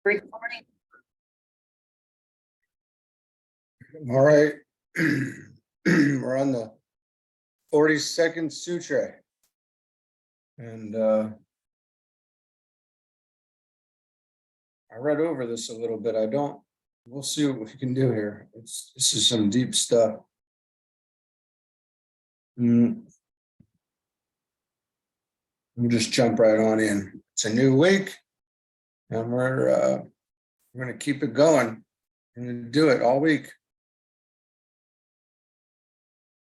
Recording. All right. We're on the 42nd Sutra. And I read over this a little bit. We'll see what we can do here. This is some deep stuff. We'll just jump right on in. It's a new week, and we're going to keep it going. We're going to do it all week.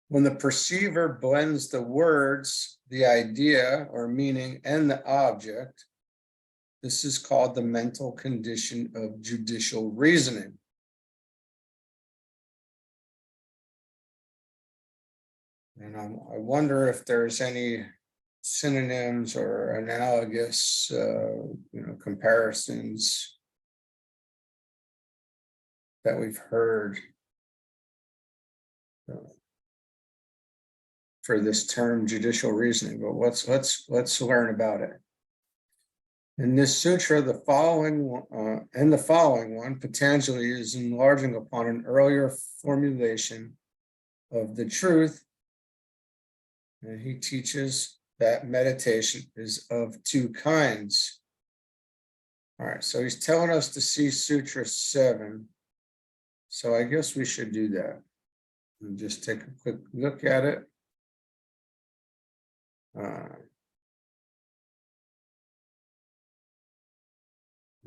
When the perceiver blends the words, the idea or meaning, and the object, this is called the mental condition of judicial reasoning. And I wonder if there's any synonyms or analogous, comparisons that we've heard for this term judicial reasoning, but let's learn about it. In this sutra, the following one, Patanjali is enlarging upon an earlier formulation of the truth, and he teaches that meditation is of two kinds. All right, so he's telling us to see Sutra 7. So I guess we should do that and just take a quick look at it. I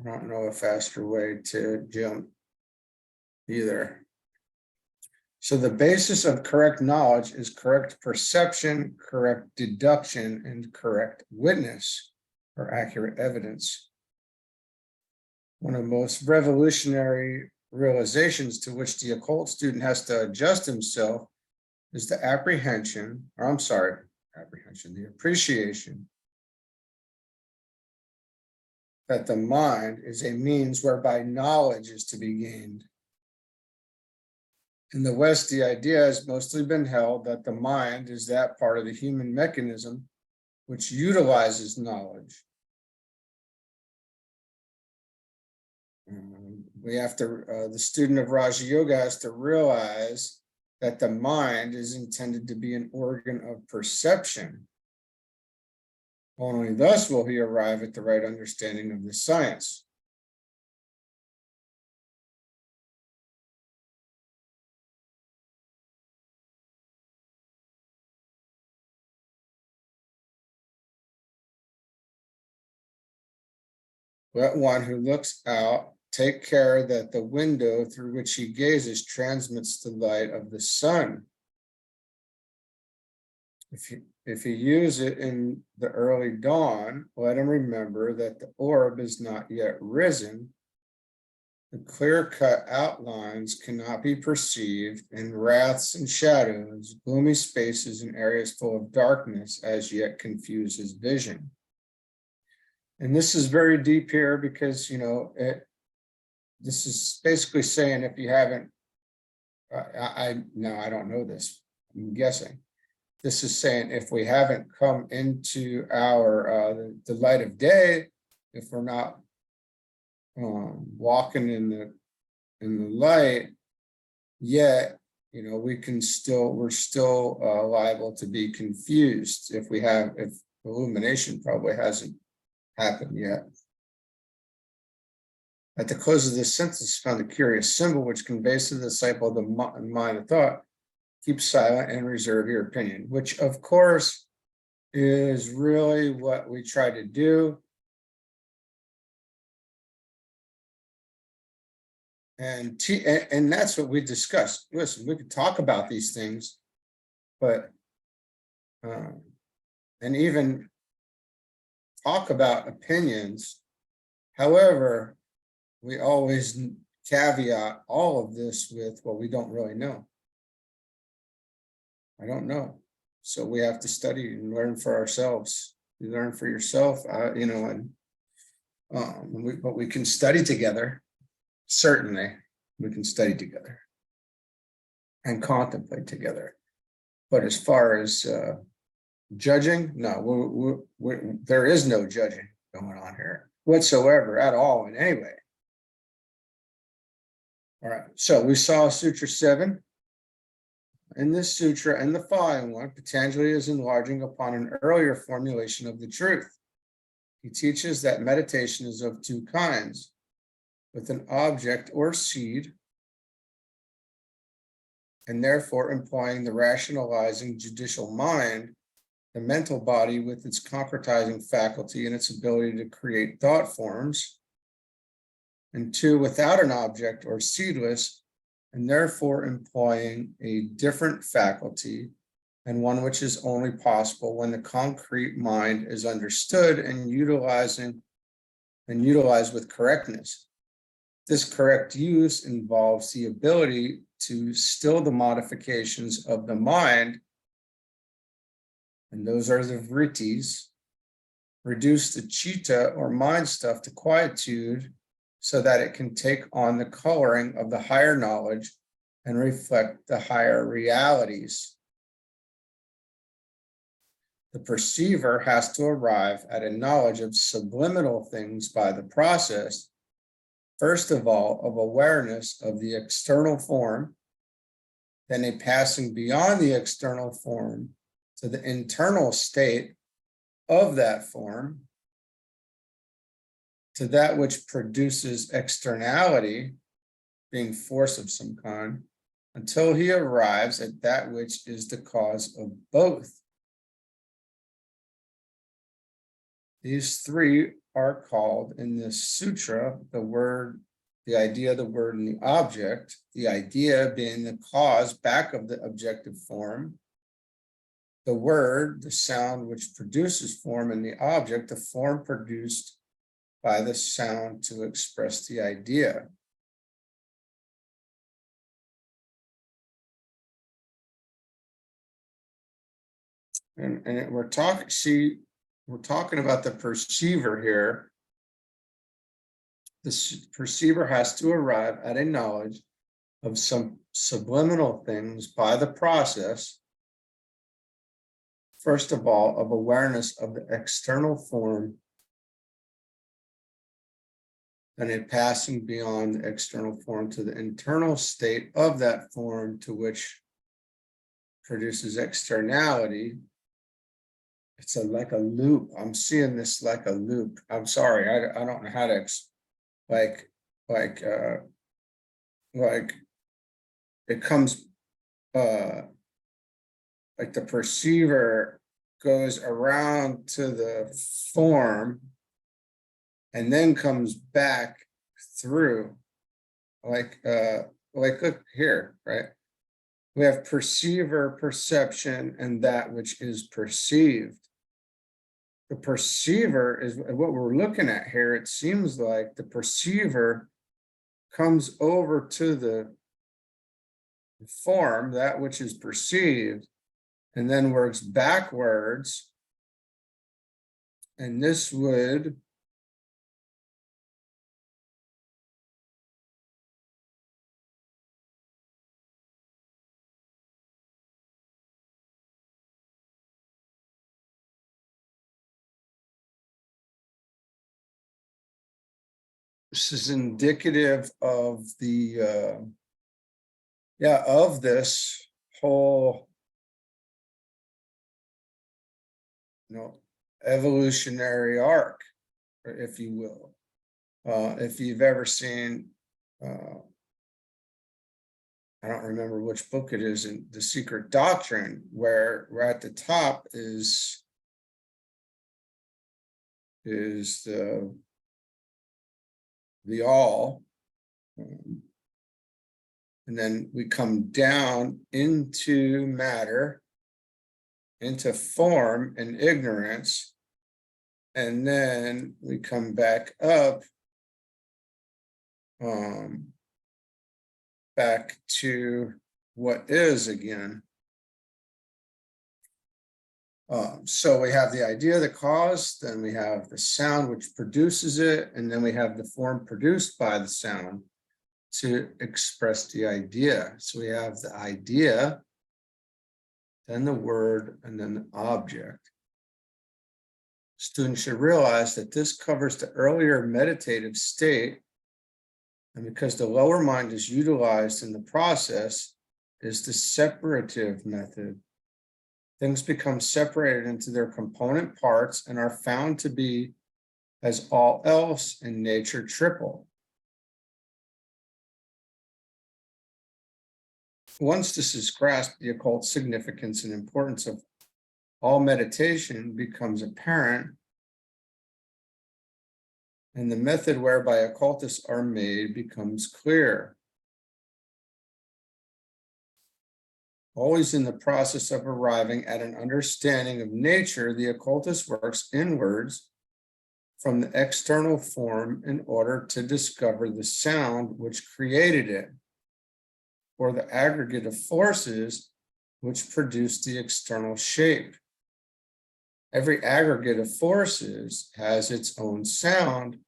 don't know a faster way to jump either. So the basis of correct knowledge is correct perception, correct deduction, and correct witness or accurate evidence. One of the most revolutionary realizations to which the occult student has to adjust himself is the the appreciation that the mind is a means whereby knowledge is to be gained. In the West, the idea has mostly been held that the mind is that part of the human mechanism which utilizes knowledge. The student of Raja Yoga has to realize that the mind is intended to be an organ of perception. Only thus will he arrive at the right understanding of the science. Let one who looks out take care that the window through which he gazes transmits the light of the sun. If he use it in the early dawn, let him remember that the orb is not yet risen. The clear-cut outlines cannot be perceived, and wraths and shadows, gloomy spaces and areas full of darkness as yet confuse his vision. And this is very deep here because, this is basically saying if you haven't, I don't know this, I'm guessing. This is saying if we haven't come into our, the light of day, if we're not walking in the light yet, we're still liable to be confused if illumination probably hasn't happened yet. At the close of this sentence is found a curious symbol which conveys to the disciple the mind of thought. Keep silent and reserve your opinion, which of course is really what we try to do. And that's what we discussed. Listen, we could talk about these things, but and even talk about opinions. However, we always caveat all of this with, well, we don't really know. I don't know. So we have to study and learn for ourselves. You learn for yourself, but we can study together. Certainly, we can study together and contemplate together. But as far as judging, no, there is no judging going on here whatsoever at all in any way. All right, so we saw Sutra 7. In this sutra and the following one, Patanjali is enlarging upon an earlier formulation of the truth. He teaches that meditation is of two kinds, with an object or seed, and therefore implying the rationalizing judicial mind, the mental body with its concretizing faculty and its ability to create thought forms, and two, without an object or seedless, and therefore employing a different faculty and one which is only possible when the concrete mind is understood and utilized with correctness. This correct use involves the ability to still the modifications of the mind, and those are the vrittis, reduce the chitta or mind stuff to quietude, so that it can take on the coloring of the higher knowledge and reflect the higher realities. The perceiver has to arrive at a knowledge of subliminal things by the process, first of all, of awareness of the external form, then a passing beyond the external form to the internal state of that form, to that which produces externality, being force of some kind, until he arrives at that which is the cause of both. These three are called in this sutra the word, the idea, the word, and the object, the idea being the cause back of the objective form, the word, the sound which produces form, and the object, the form produced by the sound to express the idea. And we're talking about the perceiver here. The perceiver has to arrive at a knowledge of some subliminal things by the process, first of all, of awareness of the external form, and a passing beyond the external form to the internal state of that form, to which produces externality. It's like a loop. I'm seeing this like a loop. I'm sorry, I don't know how to like it comes like the perceiver goes around to the form and then comes back through, like look here, right? We have perceiver, perception, and that which is perceived. The perceiver is what we're looking at here. It seems like the perceiver comes over to the form, that which is perceived, and then works backwards. And this would this is indicative of the of this whole evolutionary arc, if you will. If you've ever seen I don't remember which book it is in The Secret Doctrine, where right at the top is the all, and then we come down into matter, into form and ignorance, and then we come back up back to what is again. So we have the idea, the cause, then we have the sound which produces it, and then we have the form produced by the sound to express the idea. So we have the idea, then the word, and then the object. Students should realize that this covers the earlier meditative state And because the lower mind is utilized in the process, is the separative method. Things become separated into their component parts and are found to be as all else in nature triple. Once this is grasped, the occult significance and importance of all meditation becomes apparent, and the method whereby occultists are made becomes clear. Always in the process of arriving at an understanding of nature, the occultist works inwards from the external form in order to discover the sound which created it, or the aggregate of forces which produced the external shape. Every aggregate of forces has its own sound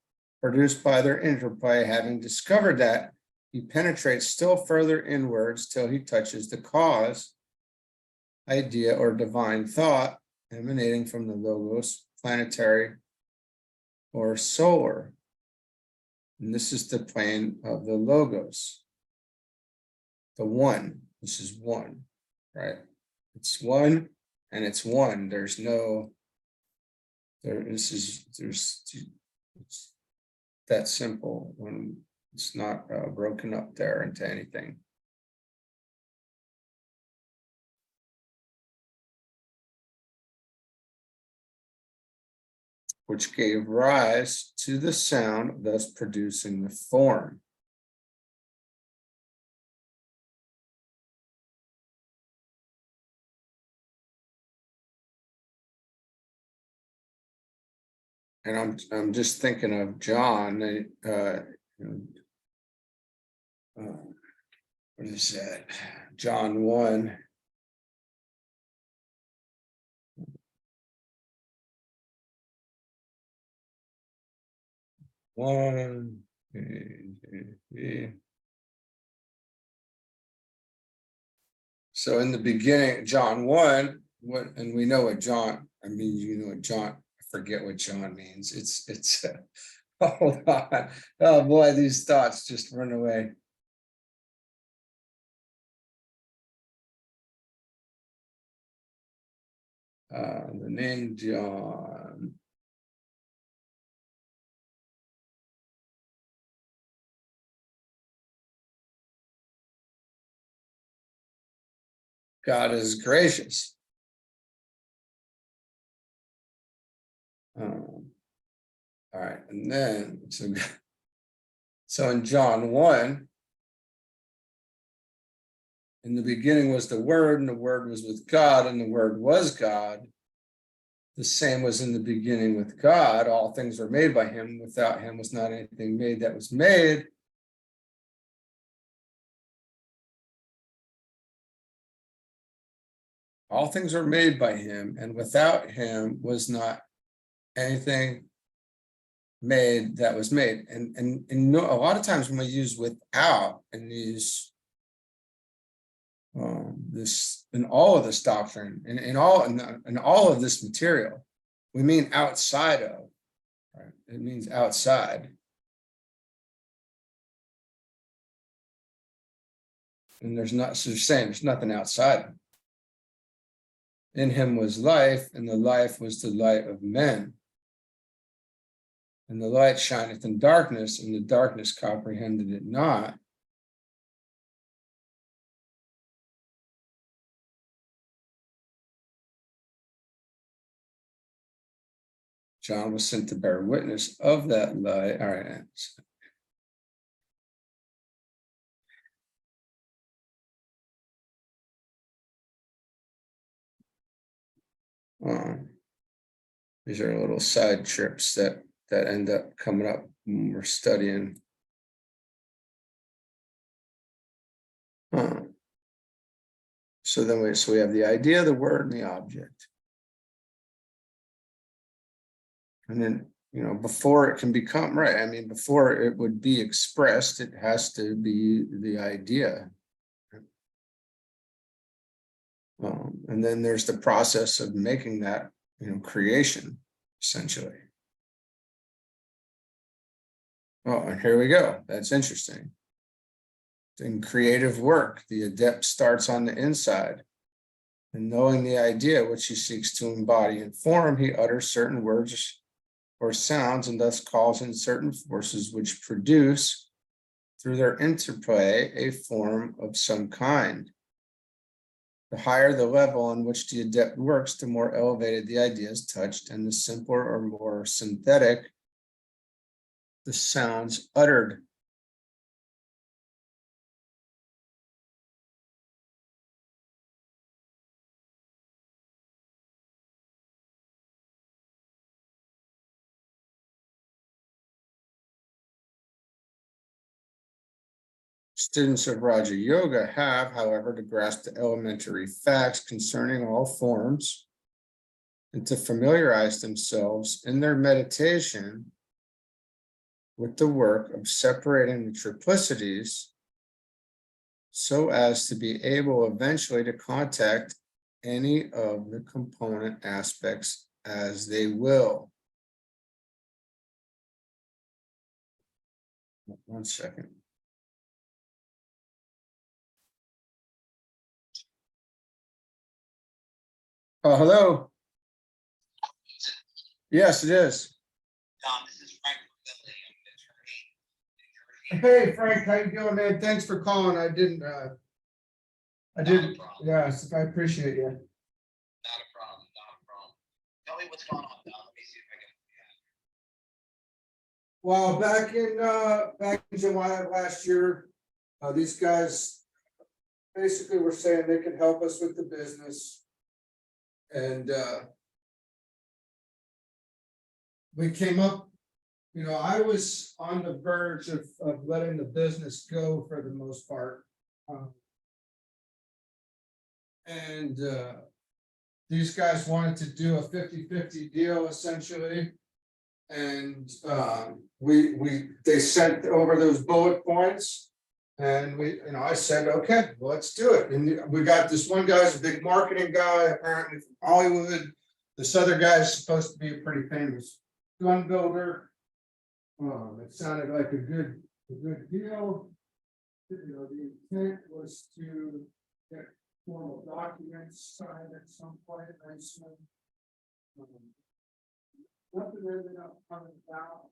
produced by their interplay. Having discovered that, he penetrates still further inwards till he touches the cause, idea, or divine thought emanating from the logos, planetary, or solar. And this is the plane of the logos. The one, this is one, right? It's one and it's one. There's no, it's that simple when it's not broken up there into anything. Which gave rise to the sound, thus producing the form. And I'm just thinking of John. What is that? John 1. So in the beginning, John 1, and we know what John, I mean, you know what John, I forget what John means. It's hold on. Oh boy, these thoughts just run away. The name John. God is gracious. All right, and then so in John 1, in the beginning was the Word, and the Word was with God, and the Word was God. The same was in the beginning with God. All things were made by him. Without him was not anything made that was made. All things were made by him, and without him was not anything made that was made. And a lot of times when we use without and use this in all of this doctrine and in all of this material, we mean outside of. Right? It means outside. And there's not, so you're saying there's nothing outside. In him was life, and the life was the light of men. And the light shineth in darkness, and the darkness comprehended it not. John was sent to bear witness of that light. All right. These are little side trips that end up coming up when we're studying. So then we have the idea, the word, and the object. And then, you know, before it can become, right, I mean, before it would be expressed, it has to be the idea. And then there's the process of making that, you know, creation, essentially. Oh, and here we go. That's interesting. In creative work, the adept starts on the inside. And knowing the idea which he seeks to embody in form, he utters certain words or sounds and thus calls in certain forces which produce, through their interplay, a form of some kind. The higher the level on which the adept works, the more elevated the idea is touched, and the simpler or more synthetic the sounds uttered. Students of Raja Yoga have, however, to grasp the elementary facts concerning all forms and to familiarize themselves in their meditation with the work of separating the triplicities so as to be able eventually to contact any of the component aspects as they will. One second. Oh, hello. Yes, it is. This is Frank. Hey, Frank, how you doing, man? Thanks for calling. I didn't. Yes, I appreciate you. Not a problem. Not a problem. Tell me what's going on now. Let me see if I can. Well, back in July of last year, these guys basically were saying they could help us with the business, and we came up. You know, I was on the verge of letting the business go for the most part. And these guys wanted to do a 50-50 deal essentially. And they sent over those bullet points. And I said, okay, well, let's do it. And we got this one guy's a big marketing guy, apparently from Hollywood. This other guy is supposed to be a pretty famous gun builder. It sounded like a good deal. The intent was to get formal documents signed at some point. Nothing ended up coming about.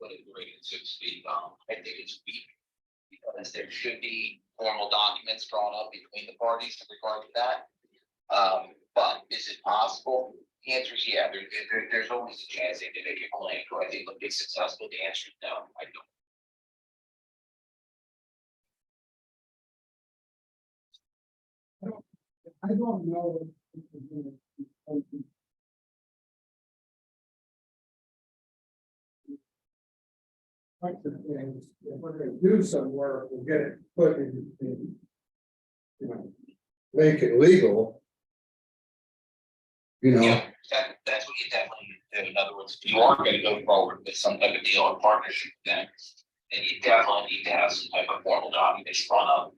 would agree, so to speak. I think it's weak because there should be formal documents drawn up between the parties in regard to that. But is it possible? The answer is yeah. There's always a chance they can make a claim. Do I think they'll be successful? The answer is no. I don't. I don't know. Like the things, if we're gonna do some work, we'll get it put in, you know, make it legal. You know, Yeah, that's what you definitely need to do. In other words, if you are going to go forward with some type of deal or partnership, then you definitely need to have some type of formal documents drawn up.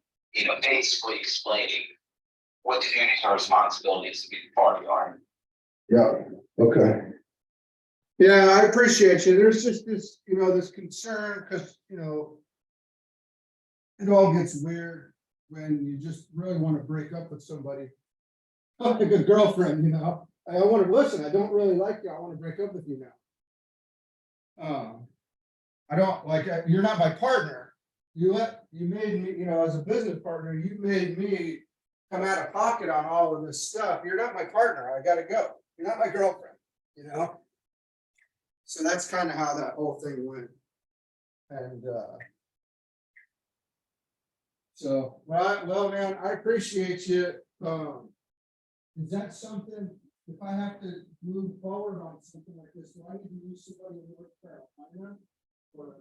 Basically explaining what the duties and responsibilities to be the party are. yeah, okay. Yeah, I appreciate you. There's just this, this concern, because, it all gets weird when you just really want to break up with somebody. Like a girlfriend, I want to listen. I don't really like you. I want to break up with you now. I don't like, you're not my partner. You made me, as a business partner, you made me come out of pocket on all of this stuff. You're not my partner. I got to go. You're not my girlfriend, So that's kind of how that whole thing went. And so, well, man, I appreciate you. Is that something, if I have to move forward on something like this, do I need to use somebody in North Carolina? Or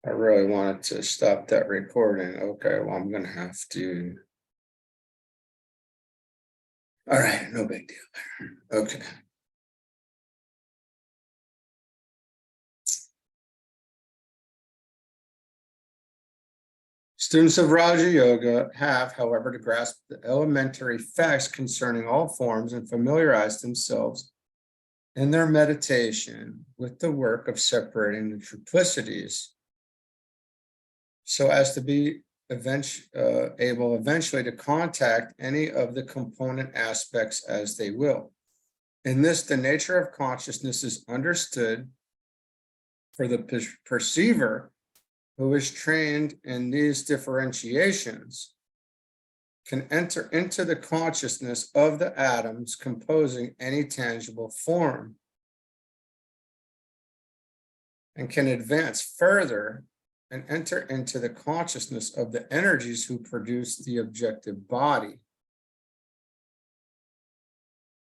I really wanted to stop that recording. Okay, well, I'm gonna have to. All right, no big deal. Okay. Students of Raja Yoga have, however, to grasp the elementary facts concerning all forms and familiarize themselves in their meditation with the work of separating the triplicities, so as to be able eventually to contact any of the component aspects as they will. In this, the nature of consciousness is understood for the perceiver who is trained in these differentiations can enter into the consciousness of the atoms composing any tangible form and can advance further and enter into the consciousness of the energies who produce the objective body.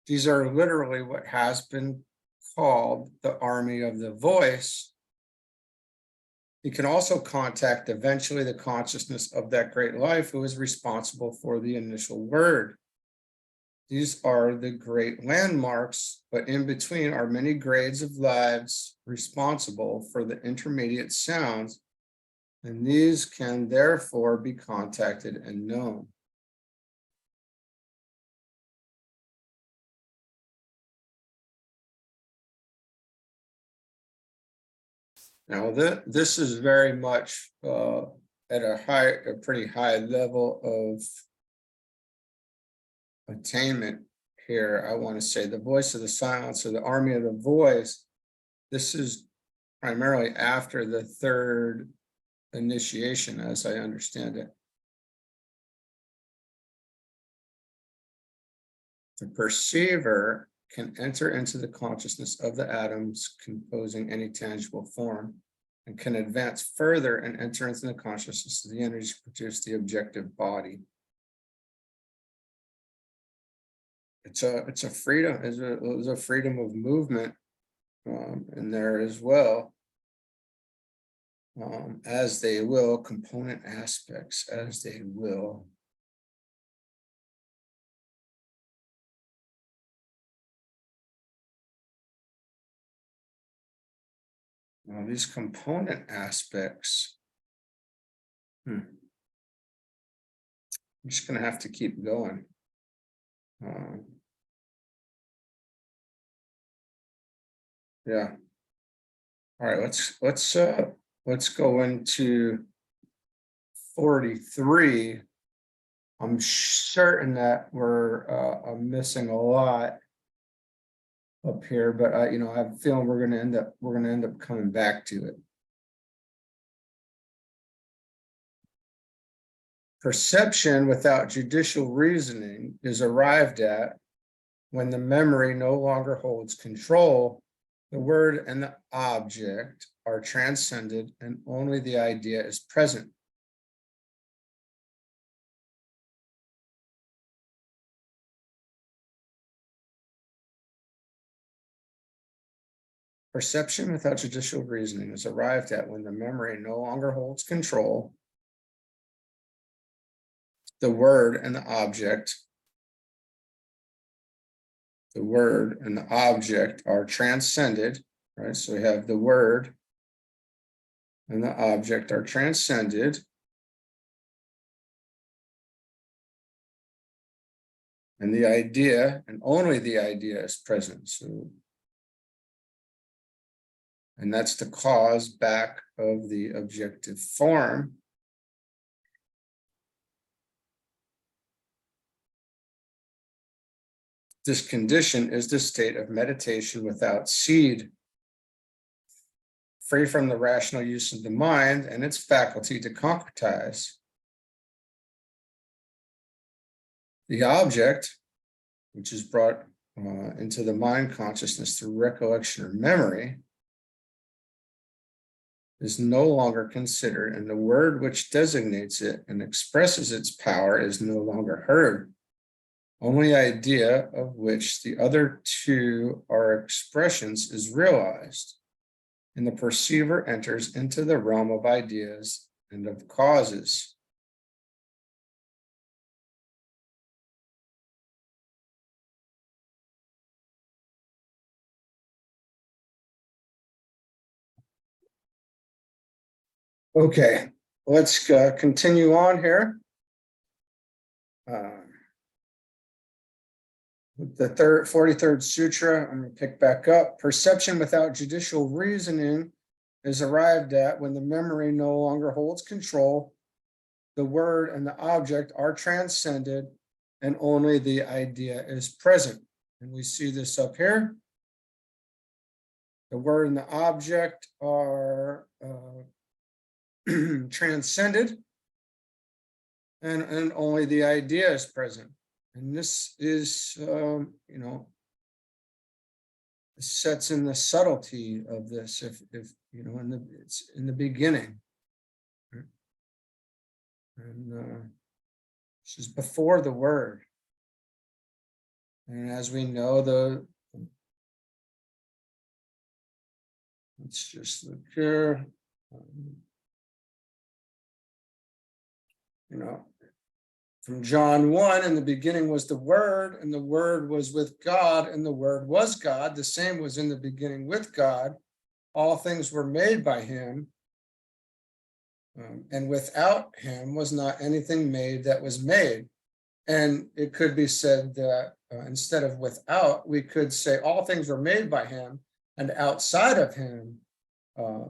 These are literally what has been called the army of the voice. He can also contact eventually the consciousness of that great life who is responsible for the initial word. These are the great landmarks, but in between are many grades of lives responsible for the intermediate sounds, and these can therefore be contacted and known. Now, this is very much at a pretty high level of attainment here. I want to say the voice of the silence, or the army of the voice. This is primarily after the third initiation, as I understand it. The perceiver can enter into the consciousness of the atoms composing any tangible form, and can advance further and enter into the consciousness of the energy to produce the objective body. It's a freedom, it's a freedom of movement in there as well. As they will, component aspects, as they will. Now, these component aspects, I'm just going to have to keep going. Yeah. All right, let's go into 43. I'm certain that I'm missing a lot up here, but I have a feeling we're going to end up coming back to it. Perception without judicial reasoning is arrived at when the memory no longer holds control. The word and the object are transcended, and only the idea is present. Perception without judicial reasoning is arrived at when the memory no longer holds control. The word and the object are transcended, right? So we have the word and the object are transcended. And the idea, and only the idea, is present. So, and that's the cause back of the objective form. This condition is the state of meditation without seed, free from the rational use of the mind and its faculty to concretize. The object, which is brought into the mind consciousness through recollection or memory, is no longer considered, and the word which designates it and expresses its power is no longer heard. Only idea, of which the other two are expressions, is realized, and the perceiver enters into the realm of ideas and of causes. Okay, let's continue on here. The 43rd Sutra, I'm going to pick back up. Perception without judicial reasoning is arrived at when the memory no longer holds control. The word and the object are transcended, and only the idea is present. And we see this up here. The word and the object are transcended, and only the idea is present. And this is, sets in the subtlety of this. If it's in the beginning, and this is before the word. And as we know, let's just look here. From John 1, in the beginning was the Word, and the Word was with God, and the Word was God. The same was in the beginning with God. All things were made by him, and without him was not anything made that was made. And it could be said that instead of without, we could say all things were made by him, and outside of him,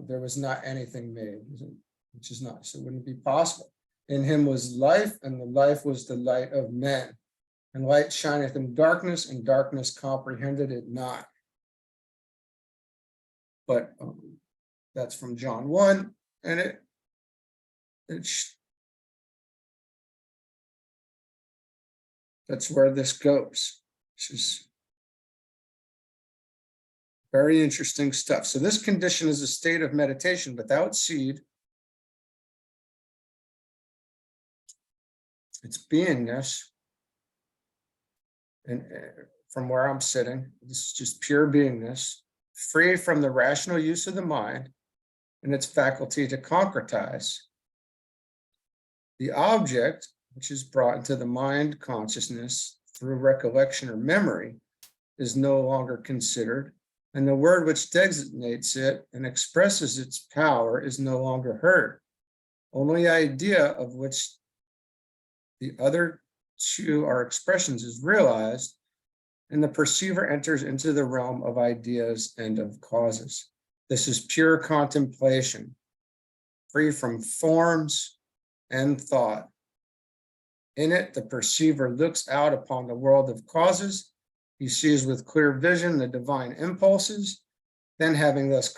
there was not anything made, which is not, so it wouldn't be possible. In him was life, and the life was the light of men. And light shineth in darkness, and darkness comprehended it not. But That's from John 1, and that's where this goes. This is very interesting stuff. So this condition is a state of meditation without seed. It's beingness. And from where I'm sitting, this is just pure beingness, free from the rational use of the mind and its faculty to concretize. The object, which is brought into the mind consciousness through recollection or memory, is no longer considered, and the word which designates it and expresses its power is no longer heard. Only idea, of which the other two are expressions, is realized, and the perceiver enters into the realm of ideas and of causes. This is pure contemplation, free from forms and thought. In it, the perceiver looks out upon the world of causes. He sees with clear vision the divine impulses. Then, having thus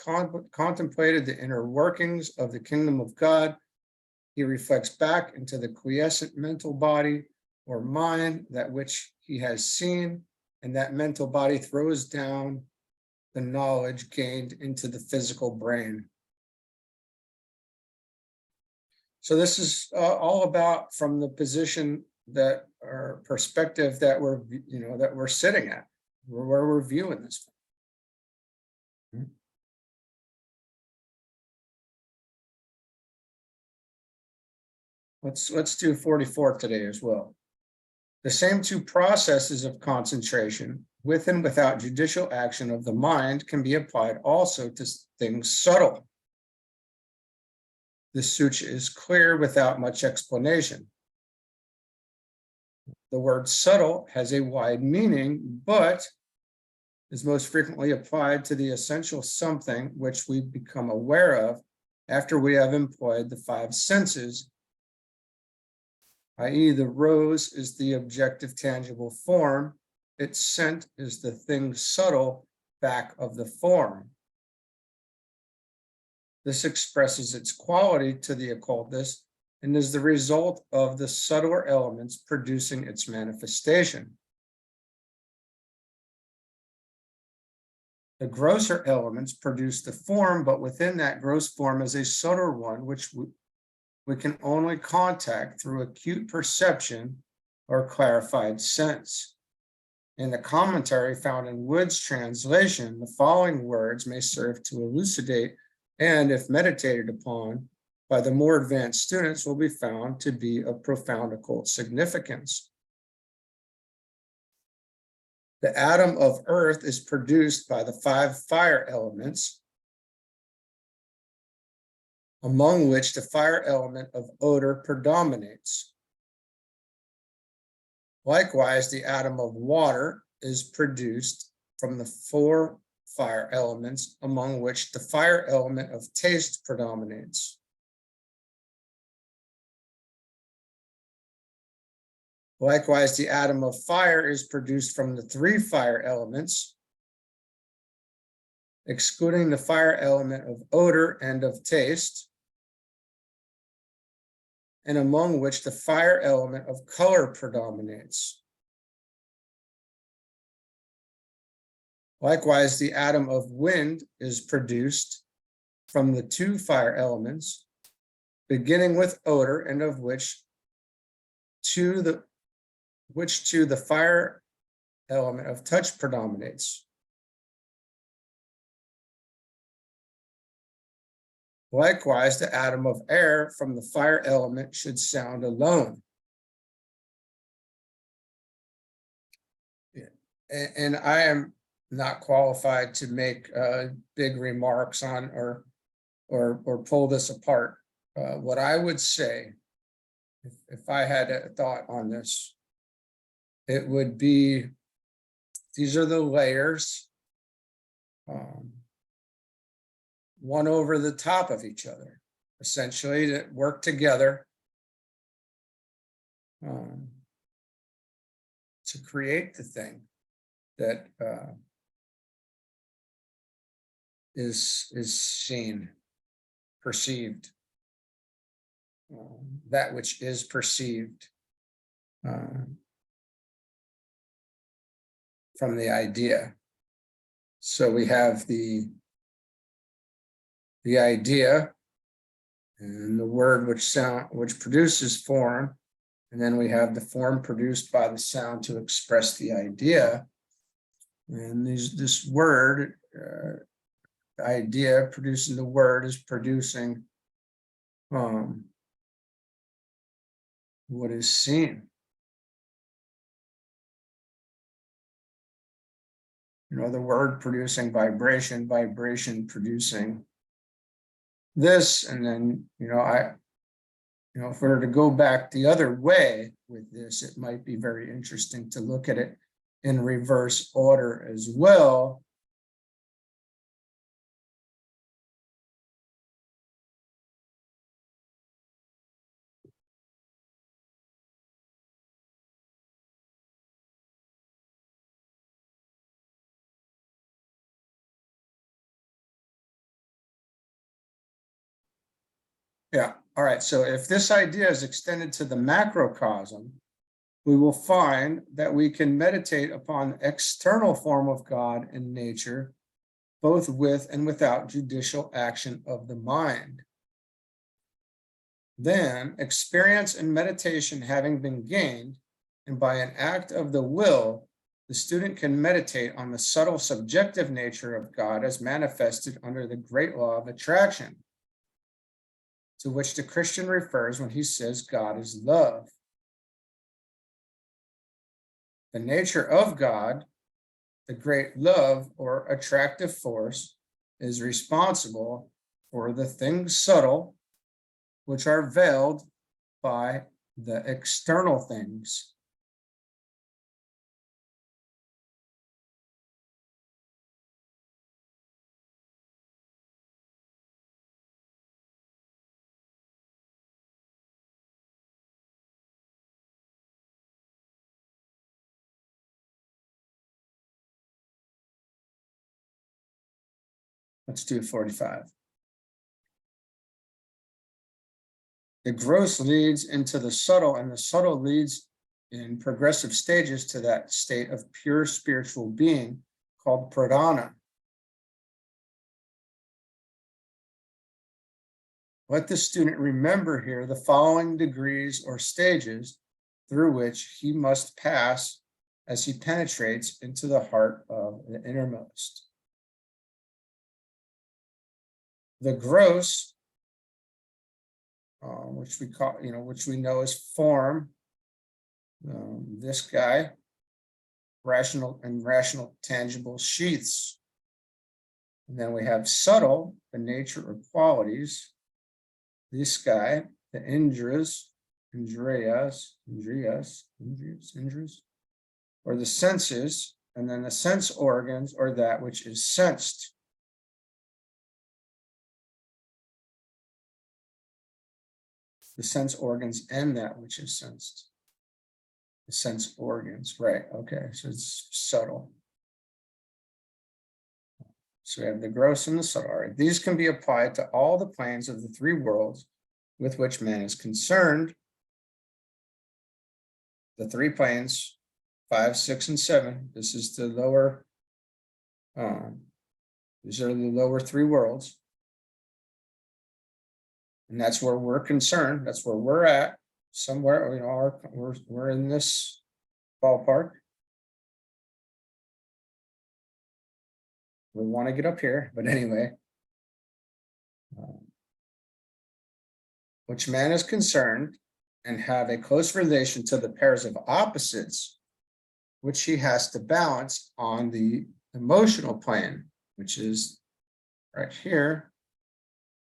contemplated the inner workings of the kingdom of God, he reflects back into the quiescent mental body or mind, that which he has seen, and that mental body throws down the knowledge gained into the physical brain. So this is all about from the position that, or perspective that we're sitting at, where we're viewing this from. Let's do 44 today as well. The same two processes of concentration, with and without judicial action of the mind, can be applied also to things subtle. This sutra is clear without much explanation. The word subtle has a wide meaning, but is most frequently applied to the essential something which we become aware of after we have employed the five senses, i.e., the rose is the objective tangible form, its scent is the thing subtle back of the form. This expresses its quality to the occultist and is the result of the subtler elements producing its manifestation. The grosser elements produce the form, but within that gross form is a subtler one, which we can only contact through acute perception or clarified sense. In the commentary found in Wood's translation, the following words may serve to elucidate, and if meditated upon by the more advanced students, will be found to be of profound occult significance. The atom of earth is produced by the five fire elements, among which the fire element of odor predominates. Likewise, the atom of water is produced from the four fire elements, among which the fire element of taste predominates. Likewise, the atom of fire is produced from the three fire elements, excluding the fire element of odor and of taste, and among which the fire element of color predominates. Likewise, the atom of wind is produced from the two fire elements, beginning with odor, and of which to the fire element of touch predominates. Likewise, the atom of air from the fire element should sound alone. And I am not qualified to make big remarks on or pull this apart. What I would say, if I had a thought on this, it would be, these are the layers, one over the top of each other, essentially, that work together to create the thing that is seen. perceived. That which is perceived from the idea. So we have the idea and the word which produces form, and then we have the form produced by the sound to express the idea. And this word, idea producing the word, is producing what is seen. The word producing vibration, vibration producing this, and then if we were to go back the other way with this, it might be very interesting to look at it in reverse order as well. Yeah, all right, so if this idea is extended to the macrocosm, we will find that we can meditate upon the external form of God in nature, both with and without judicial action of the mind. Then, experience and meditation having been gained, and by an act of the will, the student can meditate on the subtle subjective nature of God as manifested under the great law of attraction, to which the Christian refers when he says God is love. The nature of God, the great love or attractive force, is responsible for the things subtle, which are veiled by the external things. Let's do 45. The gross leads into the subtle, and the subtle leads in progressive stages to that state of pure spiritual being called pradhana. Let the student remember here the following degrees or stages through which he must pass as he penetrates into the heart of the innermost. The gross, which we call, which we know as form, this guy, rational tangible sheaths. And then we have subtle, the nature or qualities. This guy, the indras, or the senses, and then the sense organs, or that which is sensed. The sense organs and that which is sensed. The sense organs, right? Okay, so it's subtle. So we have the gross and the subtle. All right. These can be applied to all the planes of the three worlds with which man is concerned. The three planes, 5, 6, and 7. This is the lower. These are the lower three worlds. And that's where we're concerned. That's where we're at. Somewhere, we're in this ballpark. We want to get up here, but anyway. Which man is concerned and have a close relation to the pairs of opposites, which he has to balance on the emotional plane, which is right here,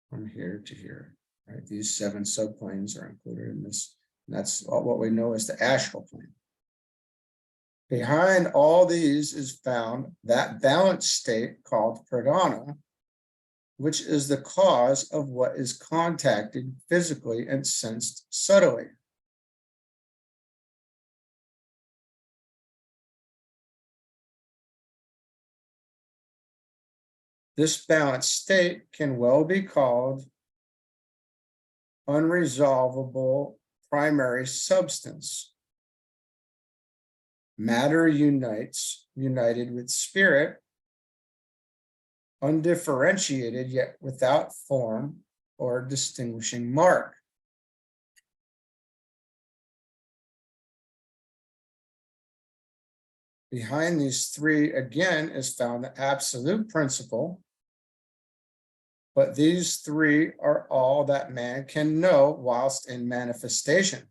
from here to here. Right, these 7 subplanes are included in this. And that's what we know as the astral plane. Behind all these is found that balanced state called pradhana, which is the cause of what is contacted physically and sensed subtly. This balanced state can well be called unresolvable primary substance. Matter united with spirit, undifferentiated yet without form or distinguishing mark. Behind these three, again, is found the absolute principle. But these three are all that man can know whilst in manifestation.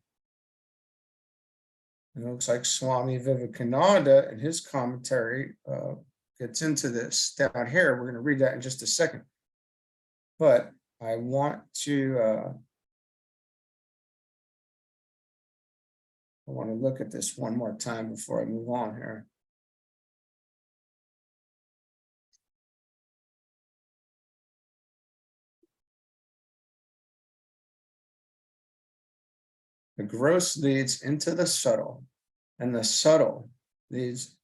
It looks like Swami Vivekananda in his commentary gets into this down here. We're going to read that in just a second. But I want to look at this one more time before I move on here. The gross leads into the subtle, and the subtle leads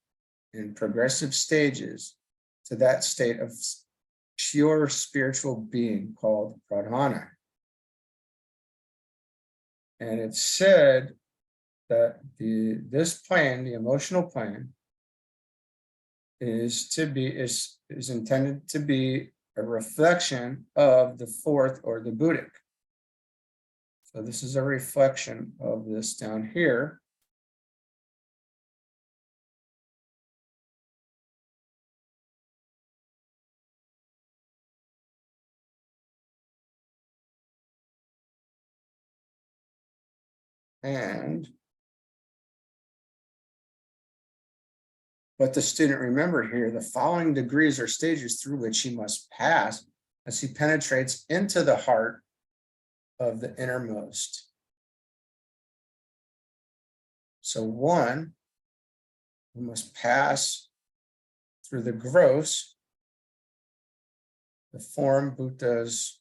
in progressive stages to that state of pure spiritual being called pradhana. And it's said that this plane, the emotional plane, is intended to be a reflection of the fourth or the Buddhic. So this is a reflection of this down here. But the student, remember here, the following degrees or stages through which he must pass as he penetrates into the heart of the innermost. So one, we must pass through the gross, the form Buddha's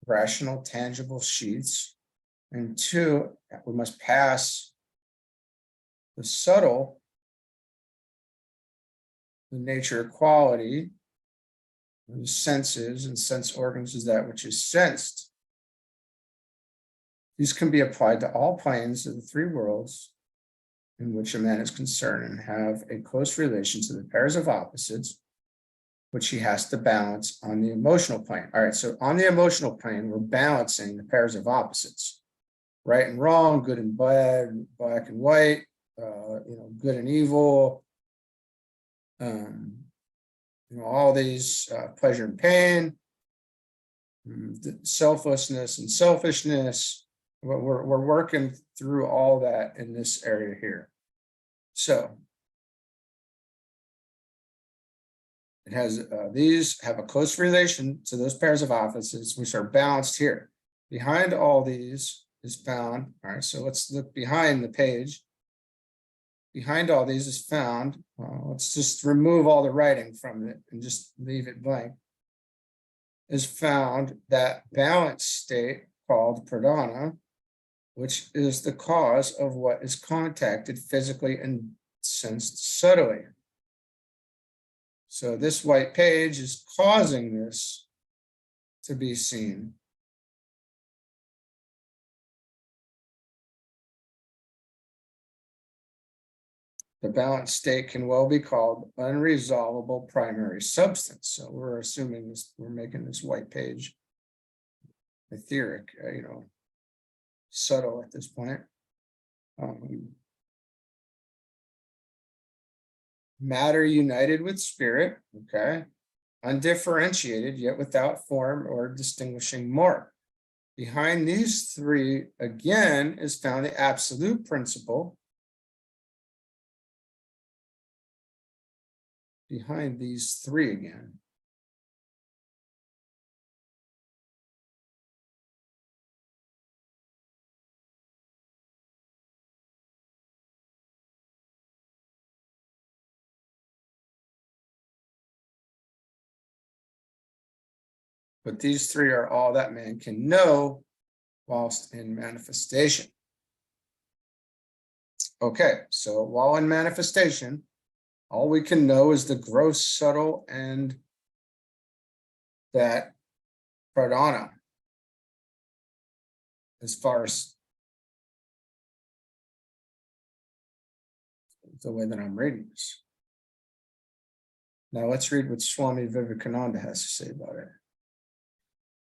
rational, tangible sheaths. And two, we must pass the subtle, the nature quality, the senses and sense organs is that which is sensed. These can be applied to all planes of the three worlds in which a man is concerned and have a close relation to the pairs of opposites, which he has to balance on the emotional plane. All right, so on the emotional plane, we're balancing the pairs of opposites, right and wrong, good and bad, black and white, good and evil, all these pleasure and pain, selflessness and selfishness. We're working through all that in this area here. So it has these have a close relation to those pairs of opposites, which are balanced here. Behind all these is found. All right, so let's look behind the page. Behind all these is found. Let's just remove all the writing from it and just leave it blank. Is found that balanced state called pradhana, which is the cause of what is contacted physically and sensed subtly. So this white page is causing this to be seen. The balanced state can well be called unresolvable primary substance. So we're assuming this, we're making this white page etheric, subtle at this point. Matter united with spirit, okay, undifferentiated yet without form or distinguishing mark. Behind these three, again, is found the absolute principle. Behind these three again. But these three are all that man can know whilst in manifestation. Okay, so while in manifestation, all we can know is the gross, subtle, and that pradhana. as far as the way that I'm reading this. Now let's read what Swami Vivekananda has to say about it.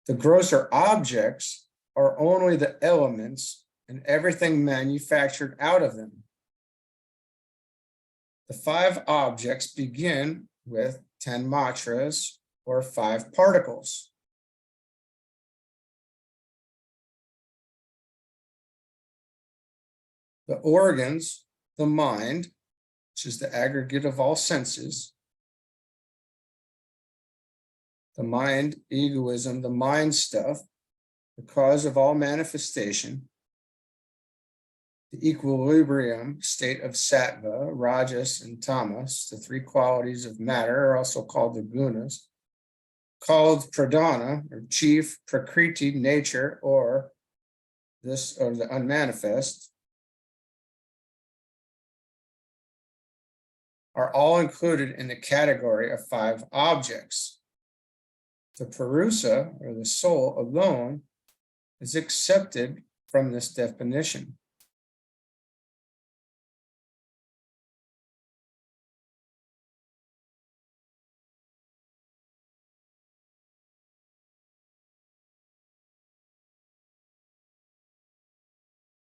The grosser objects are only the elements and everything manufactured out of them. The 5 objects begin with 10 matras or 5 particles. The organs, the mind, which is the aggregate of all senses, the mind, egoism, the mind stuff, the cause of all manifestation, the equilibrium state of sattva, rajas, and tamas, the 3 qualities of matter are also called the gunas, called pradhana, or chief, prakriti, nature, or the unmanifest, are all included in the category of 5 objects. The Purusa, or the soul alone, is accepted from this definition.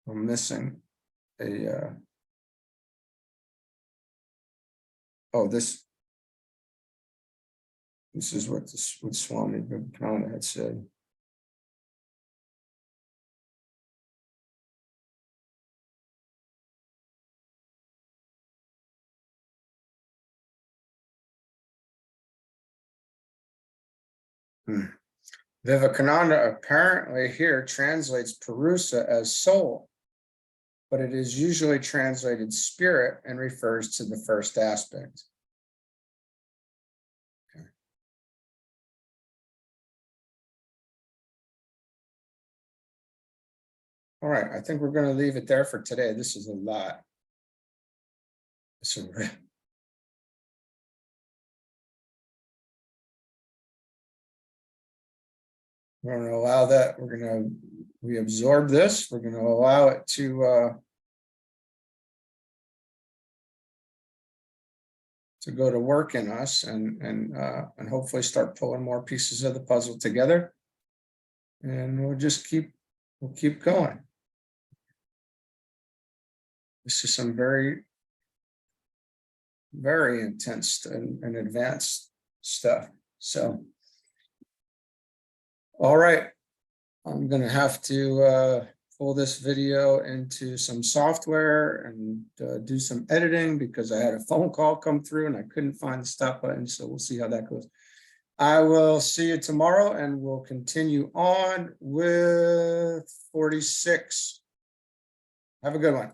I'm missing a, this is what Swami Vivekananda had said. Vivekananda apparently here translates Purusa as soul, but it is usually translated spirit and refers to the first aspect. Okay. All right, I think we're going to leave it there for today. This is a lot. We're going to allow that. We absorb this. We're going to allow it to go to work in us, and hopefully start pulling more pieces of the puzzle together. And we'll keep going. This is some very, very intense and advanced stuff. So, all right, I'm going to have to pull this video into some software and do some editing because I had a phone call come through and I couldn't find the stop button. So we'll see how that goes. I will see you tomorrow, and we'll continue on with 46. Have a good one.